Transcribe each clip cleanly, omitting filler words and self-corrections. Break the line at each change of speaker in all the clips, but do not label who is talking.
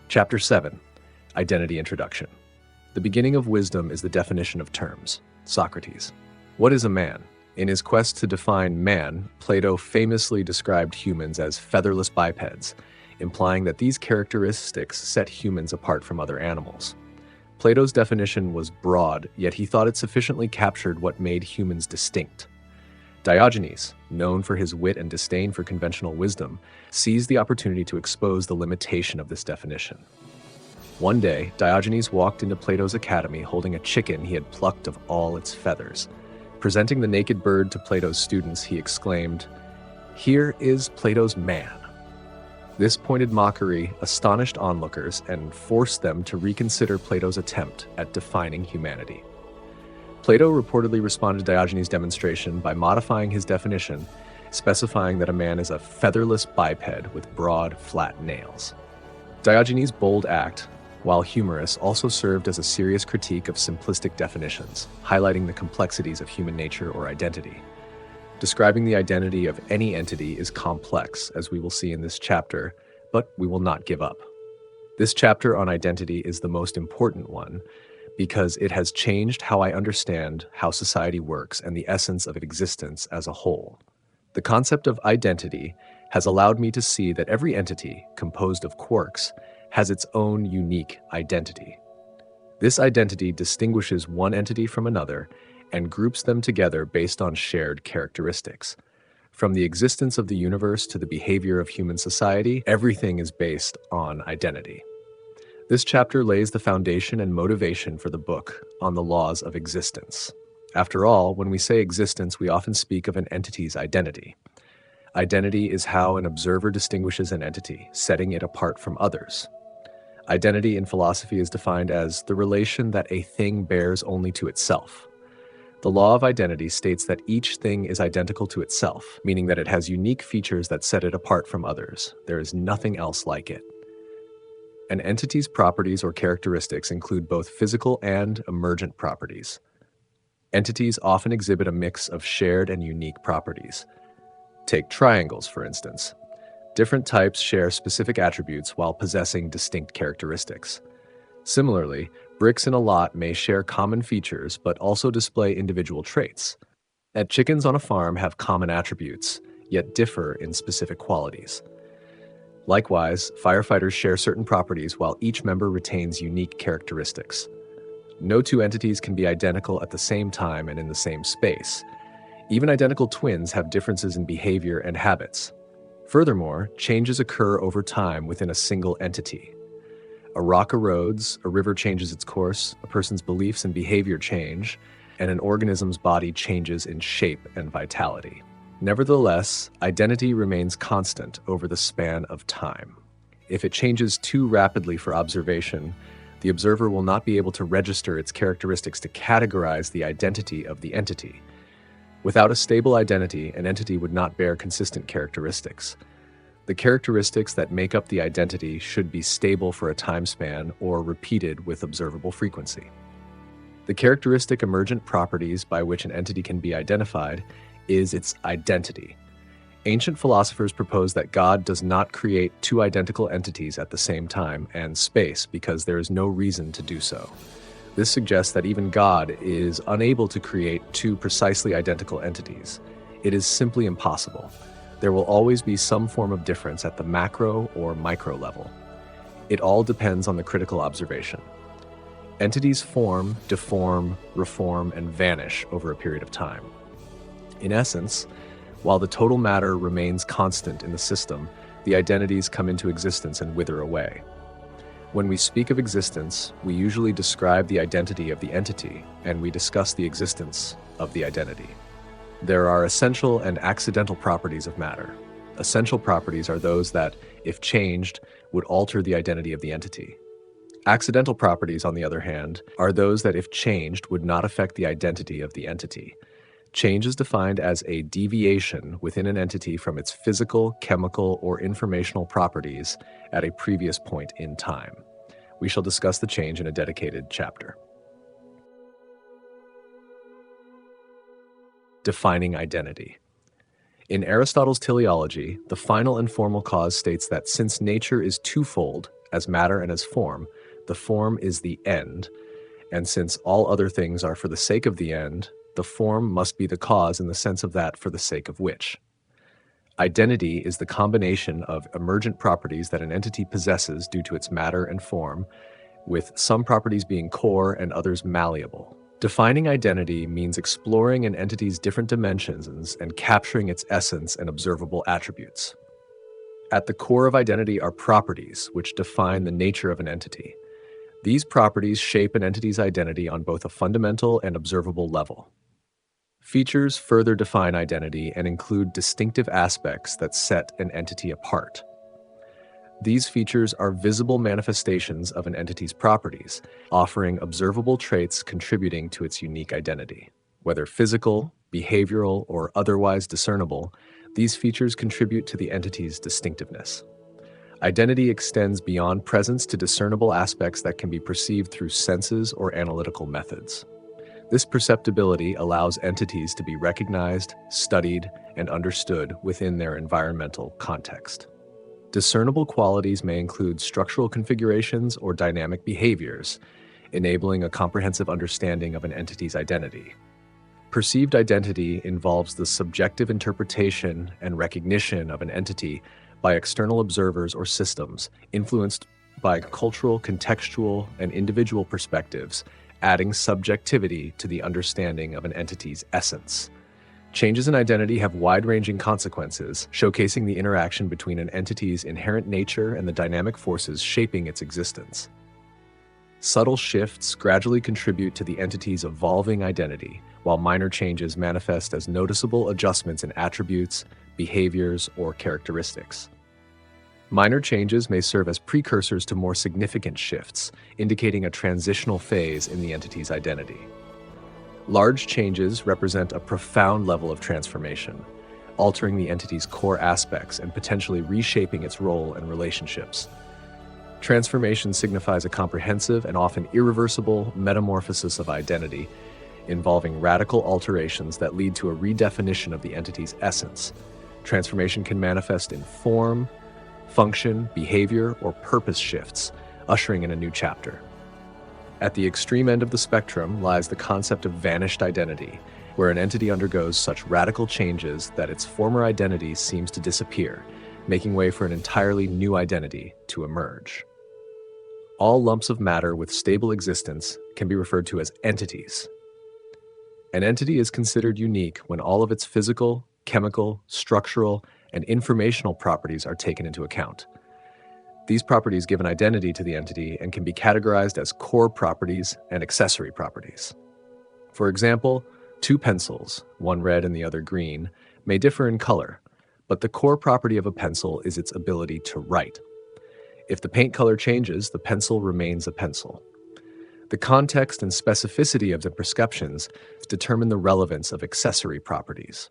Chapter 7. Identity Introduction. The beginning of wisdom is the definition of terms. Socrates. What is a man? In his quest to define man, Plato famously described humans as featherless bipeds, implying that these characteristics set humans apart from other animals. Plato's definition was broad, yet he thought it sufficiently captured what made humans distinct. Diogenes, known for his wit and disdain for conventional wisdom, seized the opportunity to expose the limitation of this definition. One day, Diogenes walked into Plato's academy holding a chicken he had plucked of all its feathers. Presenting the naked bird to Plato's students, he exclaimed, "Here is Plato's man." This pointed mockery astonished onlookers and forced them to reconsider Plato's attempt at defining humanity. Plato reportedly responded to Diogenes' demonstration by modifying his definition, specifying that a man is a featherless biped with broad, flat nails. Diogenes' bold act, while humorous, also served as a serious critique of simplistic definitions, highlighting the complexities of human nature or identity. Describing the identity of any entity is complex, as we will see in this chapter, but we will not give up. This chapter on identity is the most important one because it has changed how I understand how society works and the essence of existence as a whole. The concept of identity has allowed me to see that every entity, composed of quarks, has its own unique identity. This identity distinguishes one entity from another and groups them together based on shared characteristics. From the existence of the universe to the behavior of human society, everything is based on identity. This chapter lays the foundation and motivation for the book on the laws of existence. After all, when we say existence, we often speak of an entity's identity. Identity is how an observer distinguishes an entity, setting it apart from others. Identity in philosophy is defined as the relation that a thing bears only to itself. The law of identity states that each thing is identical to itself, meaning that it has unique features that set it apart from others. There is nothing else like it. An entity's properties or characteristics include both physical and emergent properties. Entities often exhibit a mix of shared and unique properties. Take triangles, for instance. Different types share specific attributes while possessing distinct characteristics. Similarly, bricks in a lot may share common features but also display individual traits. And chickens on a farm have common attributes, yet differ in specific qualities. Likewise, firefighters share certain properties while each member retains unique characteristics. No two entities can be identical at the same time and in the same space. Even identical twins have differences in behavior and habits. Furthermore, changes occur over time within a single entity. A rock erodes, a river changes its course, a person's beliefs and behavior change, and an organism's body changes in shape and vitality. Nevertheless, identity remains constant over the span of time. If it changes too rapidly for observation, the observer will not be able to register its characteristics to categorize the identity of the entity. Without a stable identity, an entity would not bear consistent characteristics. The characteristics that make up the identity should be stable for a time span or repeated with observable frequency. The characteristic emergent properties by which an entity can be identified is its identity. Ancient philosophers proposed that God does not create two identical entities at the same time and space because there is no reason to do so. This suggests that even God is unable to create two precisely identical entities. It is simply impossible. There will always be some form of difference at the macro or micro level. It all depends on the critical observation. Entities form, deform, reform, and vanish over a period of time. In essence, while the total matter remains constant in the system, the identities come into existence and wither away. When we speak of existence, we usually describe the identity of the entity, and we discuss the existence of the identity. There are essential and accidental properties of matter. Essential properties are those that, if changed, would alter the identity of the entity. Accidental properties, on the other hand, are those that, if changed, would not affect the identity of the entity. Change is defined as a deviation within an entity from its physical, chemical, or informational properties at a previous point in time. We shall discuss the change in a dedicated chapter. Defining identity. In Aristotle's teleology, the final and formal cause states that since nature is twofold, as matter and as form, the form is the end, and since all other things are for the sake of the end, the form must be the cause in the sense of that for the sake of which. Identity is the combination of emergent properties that an entity possesses due to its matter and form, with some properties being core and others malleable. Defining identity means exploring an entity's different dimensions and capturing its essence and observable attributes. At the core of identity are properties, which define the nature of an entity. These properties shape an entity's identity on both a fundamental and observable level. Features further define identity and include distinctive aspects that set an entity apart. These features are visible manifestations of an entity's properties, offering observable traits contributing to its unique identity. Whether physical, behavioral, or otherwise discernible, these features contribute to the entity's distinctiveness. Identity extends beyond presence to discernible aspects that can be perceived through senses or analytical methods. This perceptibility allows entities to be recognized, studied, and understood within their environmental context. Discernible qualities may include structural configurations or dynamic behaviors, enabling a comprehensive understanding of an entity's identity. Perceived identity involves the subjective interpretation and recognition of an entity by external observers or systems, influenced by cultural, contextual, and individual perspectives, adding subjectivity to the understanding of an entity's essence. Changes in identity have wide-ranging consequences, showcasing the interaction between an entity's inherent nature and the dynamic forces shaping its existence. Subtle shifts gradually contribute to the entity's evolving identity, while minor changes manifest as noticeable adjustments in attributes, behaviors, or characteristics. Minor changes may serve as precursors to more significant shifts, indicating a transitional phase in the entity's identity. Large changes represent a profound level of transformation, altering the entity's core aspects and potentially reshaping its role and relationships. Transformation signifies a comprehensive and often irreversible metamorphosis of identity, involving radical alterations that lead to a redefinition of the entity's essence. Transformation can manifest in form, function, behavior, or purpose shifts, ushering in a new chapter. At the extreme end of the spectrum lies the concept of vanished identity, where an entity undergoes such radical changes that its former identity seems to disappear, making way for an entirely new identity to emerge. All lumps of matter with stable existence can be referred to as entities. An entity is considered unique when all of its physical, chemical, structural, and informational properties are taken into account. These properties give an identity to the entity and can be categorized as core properties and accessory properties. For example, two pencils, one red and the other green, may differ in color, but the core property of a pencil is its ability to write. If the paint color changes, the pencil remains a pencil. The context and specificity of the prescriptions determine the relevance of accessory properties.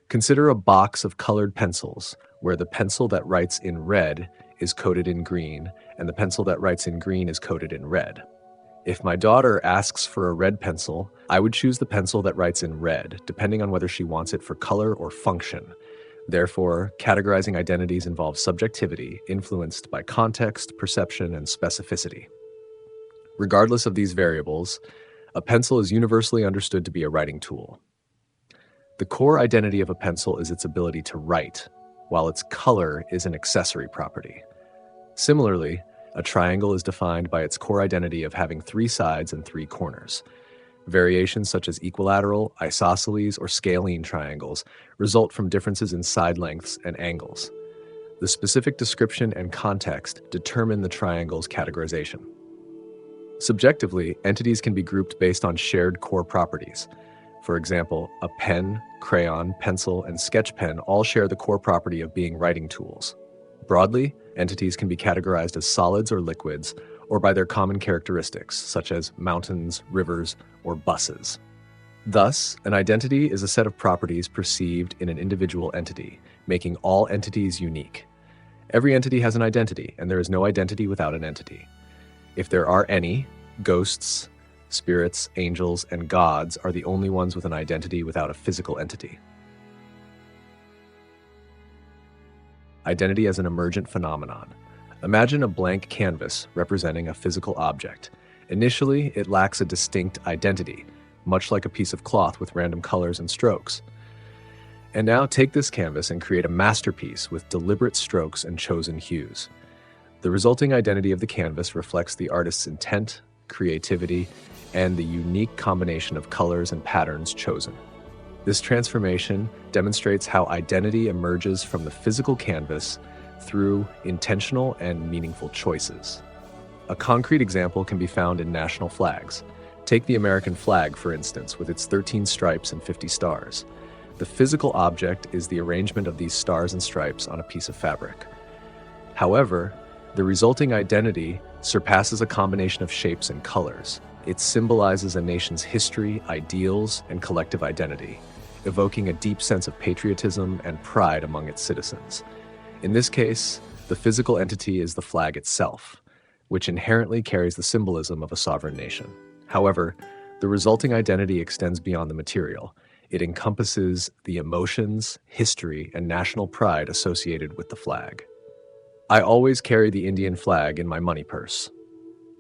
Consider a box of colored pencils, where the pencil that writes in red is coated in green, and the pencil that writes in green is coated in red. If my daughter asks for a red pencil, I would choose the pencil that writes in red, depending on whether she wants it for color or function. Therefore, categorizing identities involves subjectivity, influenced by context, perception, and specificity. Regardless of these variables, a pencil is universally understood to be a writing tool. The core identity of a pencil is its ability to write, while its color is an accessory property. Similarly, a triangle is defined by its core identity of having 3 sides and 3 corners. Variations such as equilateral, isosceles, or scalene triangles result from differences in side lengths and angles. The specific description and context determine the triangle's categorization. Subjectively, entities can be grouped based on shared core properties. For example, a pen, crayon, pencil, and sketch pen all share the core property of being writing tools. Broadly, entities can be categorized as solids or liquids, or by their common characteristics, such as mountains, rivers, or buses. Thus, an identity is a set of properties perceived in an individual entity, making all entities unique. Every entity has an identity, and there is no identity without an entity. If there are any, ghosts, spirits, angels, and gods are the only ones with an identity without a physical entity. Identity as an emergent phenomenon. Imagine a blank canvas representing a physical object. Initially, it lacks a distinct identity, much like a piece of cloth with random colors and strokes. And now take this canvas and create a masterpiece with deliberate strokes and chosen hues. The resulting identity of the canvas reflects the artist's intent, creativity, and the unique combination of colors and patterns chosen. This transformation demonstrates how identity emerges from the physical canvas through intentional and meaningful choices. A concrete example can be found in national flags. Take the American flag, for instance, with its 13 stripes and 50 stars. The physical object is the arrangement of these stars and stripes on a piece of fabric. However, the resulting identity surpasses a combination of shapes and colors. It symbolizes a nation's history, ideals, and collective identity, evoking a deep sense of patriotism and pride among its citizens. In this case, the physical entity is the flag itself, which inherently carries the symbolism of a sovereign nation. However, the resulting identity extends beyond the material. It encompasses the emotions, history, and national pride associated with the flag. I always carry the Indian flag in my money purse.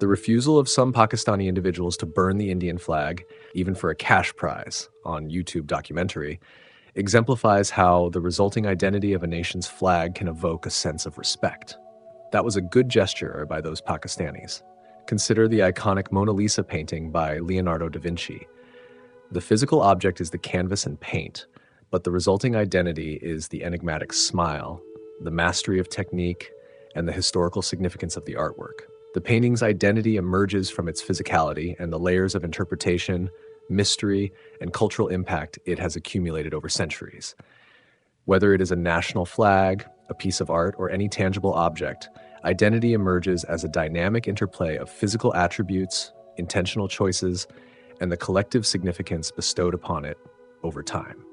The refusal of some Pakistani individuals to burn the Indian flag, even for a cash prize, on YouTube documentary, exemplifies how the resulting identity of a nation's flag can evoke a sense of respect. That was a good gesture by those Pakistanis. Consider the iconic Mona Lisa painting by Leonardo da Vinci. The physical object is the canvas and paint, but the resulting identity is the enigmatic smile, the mastery of technique, and the historical significance of the artwork. The painting's identity emerges from its physicality and the layers of interpretation, mystery, and cultural impact it has accumulated over centuries. Whether it is a national flag, a piece of art, or any tangible object, identity emerges as a dynamic interplay of physical attributes, intentional choices, and the collective significance bestowed upon it over time.